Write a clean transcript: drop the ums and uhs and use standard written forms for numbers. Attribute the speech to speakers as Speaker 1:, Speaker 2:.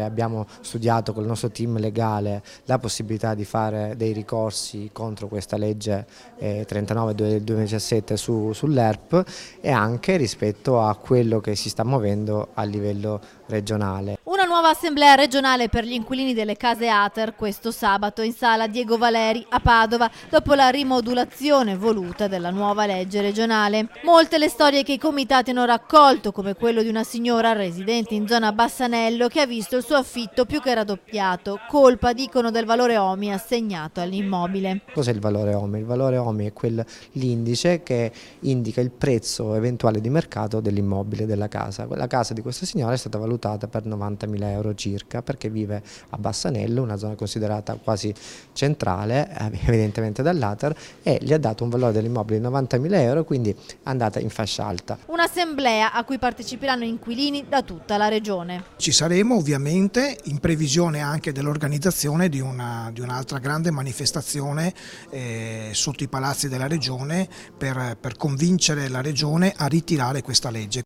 Speaker 1: Abbiamo studiato col nostro team legale la possibilità di fare dei ricorsi contro questa legge 39 del 2017 sull'ERP e anche rispetto a quello che si sta muovendo a livello regionale.
Speaker 2: Una nuova assemblea regionale per gli inquilini delle case Ater questo sabato in sala Diego Valeri a Padova dopo la rimodulazione voluta della nuova legge regionale. Molte le storie che i comitati hanno raccolto, come quello di una signora residente in zona Bassanello che ha visto il suo affitto più che raddoppiato, colpa, dicono, del valore OMI assegnato all'immobile.
Speaker 1: Cos'è il valore OMI? Il valore OMI è l'indice che indica il prezzo eventuale di mercato dell'immobile, della casa. La casa di questa signora è stata valutata per 90.000 euro circa perché vive a Bassanello, una zona considerata quasi centrale, evidentemente dall'Ater, e gli ha dato un valore dell'immobile di 90.000 euro, quindi è andata in fascia alta.
Speaker 2: Un'assemblea a cui parteciperanno inquilini da tutta la regione.
Speaker 3: Ci saremo ovviamente in previsione anche dell'organizzazione di un'altra grande manifestazione sotto i palazzi della regione per convincere la regione a ritirare questa legge.